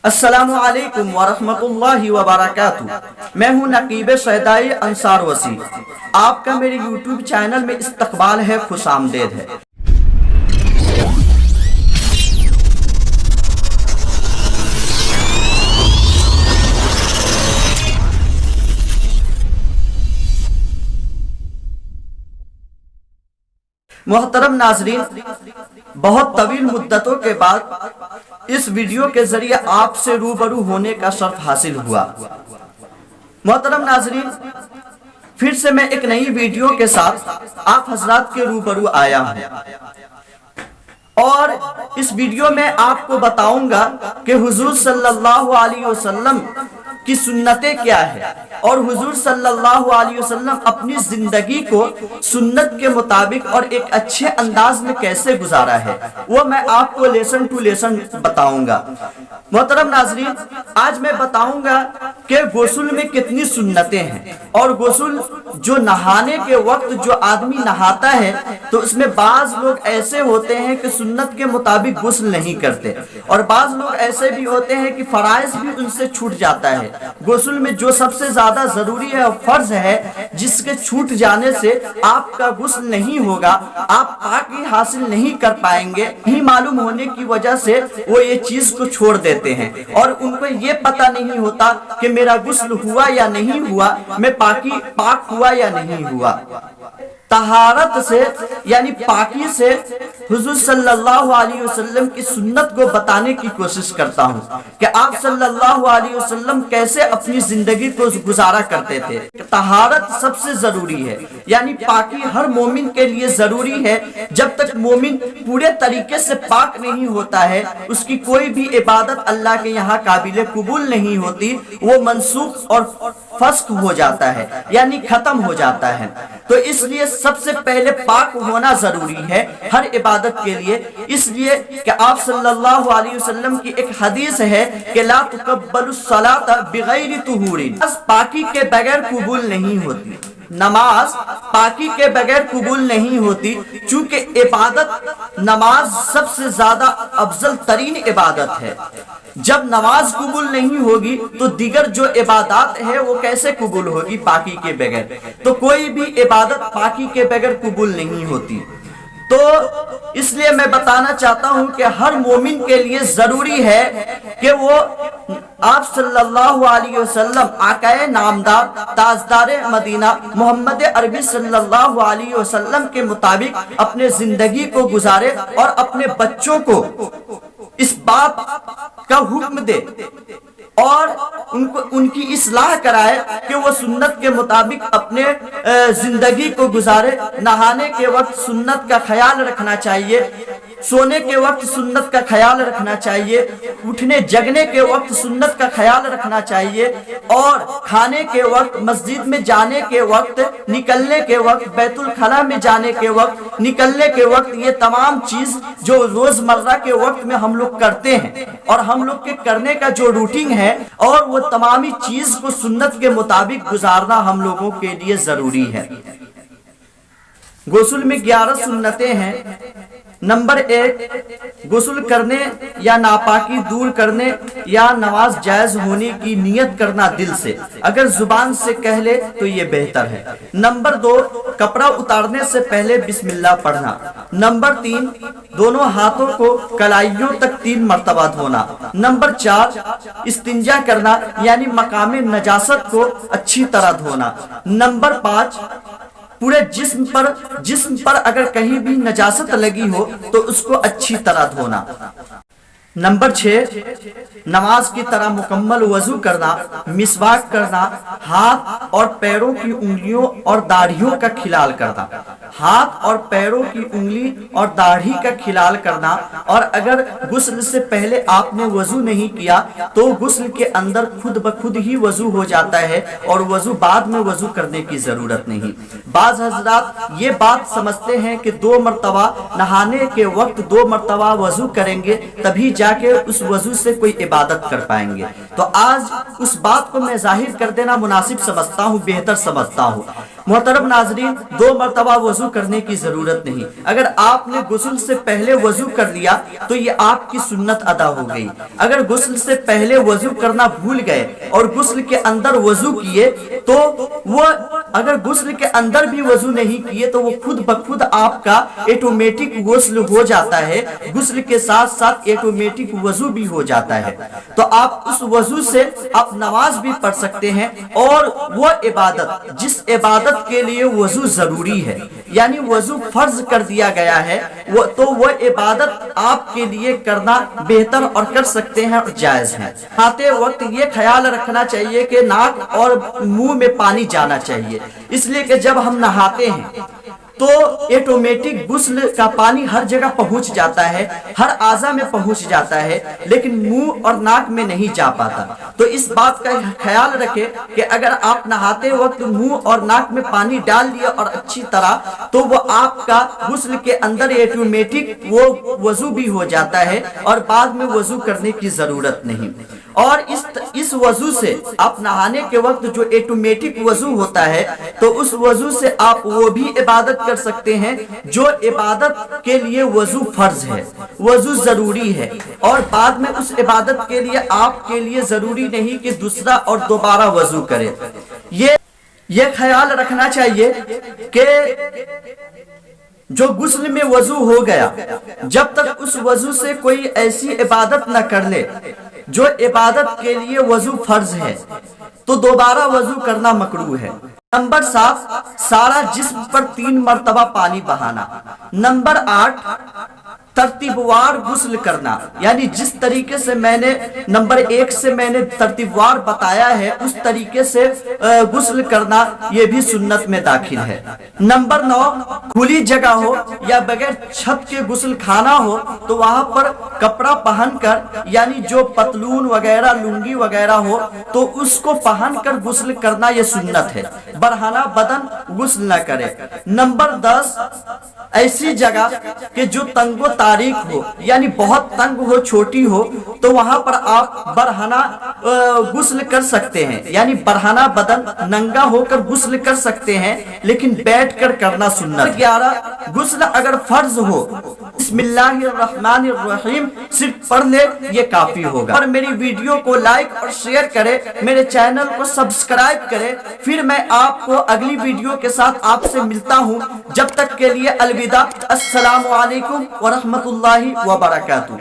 अस्सलामु अलैकुम वरहमतुल्लाहि वबरकातुह। मैं हूँ नकीब शहदाई अंसार वसी। आपका मेरे यूट्यूब चैनल में इस्तकबाल है, खुशामदेद है। मोहतरम नाजरीन, बहुत तवील मुद्दतों के बाद इस वीडियो के जरिए आपसे रूबरू होने का शर्फ हासिल हुआ। मोहतरम नाजरीन, फिर से मैं एक नई वीडियो के साथ आप हजरात के रूबरू आया हूँ और इस वीडियो में आपको बताऊंगा कि हुजूर सल्लल्लाहु अलैहि वसल्लम की सुन्नतें क्या है और हुजूर सल्लल्लाहु अलैहि वसल्लम अपनी जिंदगी को सुन्नत के मुताबिक और एक अच्छे अंदाज में कैसे गुजारा है, वो मैं आपको लेसन टू लेसन बताऊंगा। मोहतरम नाजरीन, आज मैं बताऊंगा कि गुस्ल में कितनी सुन्नतें हैं और गुस्ल जो नहाने के वक्त जो आदमी नहाता है तो उसमें बाज लोग ऐसे होते हैं कि सुन्नत के मुताबिक गुस्ल नहीं करते और बाज लोग ऐसे भी होते हैं कि फराइज भी उनसे छूट जाता है। गुस्ल में जो सबसे ज्यादा जरूरी है और फर्ज है, जिसके छूट जाने से आपका गुस्ल नहीं होगा, आप पाकी हासिल नहीं कर पाएंगे, ही मालूम होने की वजह से वो ये चीज को छोड़ देते हैं और उनको ये पता नहीं होता कि मेरा गुस्ल हुआ या नहीं हुआ, मैं पाक हुआ या नहीं हुआ। तहारत से यानी पाकी से हुजूर सल्लल्लाहु अलैहि वसल्लम की सुन्नत को बताने की कोशिश करता हूँ कि आप सल्लल्लाहु अलैहि वसल्लम कैसे अपनी जिंदगी को गुजारा करते थे। तहारत सबसे जरूरी है, यानी पाकी हर मोमिन के लिए जरूरी है। जब तक मोमिन पूरे तरीके से पाक नहीं होता है, उसकी कोई भी इबादत अल्लाह के यहाँ काबिल कबूल नहीं होती, वो मनसूख और फस्क हो जाता है, यानी खत्म हो जाता है। तो इसलिए सबसे पहले पाक होना जरूरी है हर इबादत के लिए। इसलिए कि आप सल्लल्लाहु अलैहि वसल्लम की एक हदीस है कि ला तुकब्बलुस सलात बिगैरि तुहूरिन, पाकी के बगैर कबूल नहीं होती। नमाज पाकी के बगैर कबूल नहीं होती, चूंकि इबादत नमाज सबसे ज्यादा अफजल तरीन इबादत है। जब नमाज कबूल नहीं होगी तो दीगर जो इबादत है वो कैसे कबूल होगी पाकी के बगैर। तो कोई भी इबादत पाकी के बगैर कबूल नहीं होती। तो इसलिए मैं बताना चाहता हूं कि हर मोमिन के लिए जरूरी है कि वो आप सल्लल्लाहु अलैहि वसल्लम आकाए नामदार ताजदार मदीना मोहम्मद अरबी सल्लल्लाहु अलैहि वसल्लम के मुताबिक अपने जिंदगी को गुजारे और अपने बच्चों को इस बात का हुक्म दे और उनको उनकी इस्लाह कराए कि वो सुन्नत के मुताबिक अपने जिंदगी को गुजारे। नहाने के वक्त सुन्नत का ख्याल रखना चाहिए, सोने के वक्त सुन्नत का ख्याल रखना चाहिए, उठने जगने के वक्त सुन्नत का ख्याल रखना चाहिए और खाने के वक्त, मस्जिद में जाने के वक्त, निकलने के वक्त, बैतुल खला में जाने के वक्त, निकलने के वक्त, ये तमाम चीज जो रोजमर्रा के वक्त में हम लोग करते हैं और हम लोग के करने का जो रूटीन है और वो तमामी चीज को सुन्नत के मुताबिक गुजारना हम लोगों के लिए जरूरी है। गुस्ल में 11 सुन्नतें हैं। नंबर 1, गुस्ल करने या नापाकी दूर करने या नमाज जायज होने की नियत करना दिल से, अगर जुबान से कह ले तो ये बेहतर है। नंबर 2, कपड़ा उतारने से पहले बिस्मिल्लाह पढ़ना। नंबर 3, दोनों हाथों को कलाइयों तक 3 मर्तबा धोना। नंबर 4, इस्तिंजा करना यानी मकामे नजासत को अच्छी तरह धोना। नंबर 5, पूरे जिस्म पर अगर कहीं भी नजासत लगी हो तो उसको अच्छी तरह धोना। नंबर 6, नमाज की तरह मुकम्मल वजू करना, मिसवाक करना, हाथ और पैरों की उंगलियों और दाढ़ियों का खिलाल करना। हाथ और पैरों की उंगली और दाढ़ी का खिलाल करना। और अगर गुस्ल से पहले आपने वजू नहीं किया तो गुस्ल के अंदर खुद ब खुद ही वजू हो जाता है और वजू बाद में वजू करने की जरूरत नहीं। बाज हजरात ये बात समझते हैं कि 2 मरतबा नहाने के वक्त 2 मरतबा वजू करेंगे तभी جا کے اس وضو سے کوئی عبادت کر پائیں گے۔ تو آج اس بات کو میں ظاہر کر دینا مناسب سمجھتا ہوں، بہتر سمجھتا ہوں۔ محترم ناظرین، 2 مرتبہ وضو کرنے کی ضرورت نہیں۔ اگر آپ نے غسل سے پہلے وضو کر لیا تو یہ آپ کی سنت ادا ہو گئی۔ اگر غسل سے پہلے وضو کرنا بھول گئے اور غسل کے اندر وضو کیے تو اگر غسل کے اندر بھی وضو نہیں کیے تو وہ خود بخود آپ کا ایٹومیٹک غسل ہو جاتا ہے، غسل کے ساتھ ساتھ ایٹومیٹک وضو بھی ہو جاتا ہے۔ تو آپ اس وضو سے آپ نماز بھی پڑھ سکتے ہیں، اور وہ عبادت جس عبادت کے لیے وضو ضروری ہے، یعنی وضو فرض کر دیا گیا ہے، تو وہ عبادت آپ کے لیے کرنا بہتر اور کر سکتے ہیں اور جائز ہے۔ نہاتے وقت یہ خیال رکھنا چاہیے کہ ناک اور منہ میں پانی جانا چاہیے، اس لیے کہ جب ہم نہاتے ہیں تو ایٹومیٹک غسل کا پانی ہر جگہ پہنچ جاتا ہے، ہر اعضاء میں پہنچ جاتا ہے، لیکن منہ اور ناک میں نہیں جا پاتا۔ تو اس بات کا خیال رکھیں کہ اگر آپ نہاتے وقت منہ اور ناک میں پانی ڈال دیا اور اچھی طرح، تو وہ آپ کا غسل کے اندر ایٹومیٹک وہ وضو بھی ہو جاتا ہے اور بعد میں وضو کرنے کی ضرورت نہیں۔ اور اس وضو سے آپ نہانے کے وقت جو ایٹومیٹک وضو ہوتا ہے تو اس وضو سے آپ وہ بھی عبادت کر سکتے ہیں جو عبادت کے لیے وضو فرض ہے، وضو ضروری ہے، اور بعد میں اس عبادت کے لیے آپ کے لیے ضروری نہیں کہ دوسرا اور دوبارہ وضو کرے۔ یہ خیال رکھنا چاہیے کہ جو غسل میں وضو ہو گیا، جب تک اس وضو سے کوئی ایسی عبادت نہ کر لے جو عبادت کے لیے وضو فرض ہے تو دوبارہ وضو کرنا مکروہ ہے۔ نمبر 7، سارا جسم پر 3 مرتبہ پانی بہانا۔ نمبر 8، ترتیب وار غسل کرنا، یعنی جس طریقے سے میں نے نمبر 1 سے میں نے ترتیب وار بتایا ہے اس طریقے سے غسل کرنا یہ بھی سنت میں داخل ہے۔ نمبر 9، کھلی جگہ ہو یا بغیر چھت کے غسل خانہ ہو تو وہاں پر کپڑا پہن کر، یعنی جو پتلون وغیرہ لنگی وغیرہ ہو تو اس کو پہن کر غسل کرنا یہ سنت ہے، برہنہ بدن غسل نہ کرے۔ نمبر 10، ایسی جگہ کہ جو تنگ و تاریک ہو، یعنی بہت تنگ ہو، چھوٹی ہو، تو وہاں پر آپ برہنہ غسل کر سکتے ہیں، یعنی برہنہ بدن ننگا ہو کر غسل کر سکتے ہیں، لیکن بیٹھ کر کرنا سنت۔ 11، غسل اگر فرض ہو بسم اللہ الرحمن الرحیم صرف پڑھ لے یہ کافی ہوگا۔ اور میری ویڈیو کو لائک اور شیئر کرے، میرے چینل کو سبسکرائب کرے۔ پھر میں آپ کو اگلی ویڈیو کے ساتھ آپ سے ملتا ہوں، جب تک کے لیے الوداع۔ السلام علیکم ورحمۃ اللہ وبرکاتہ۔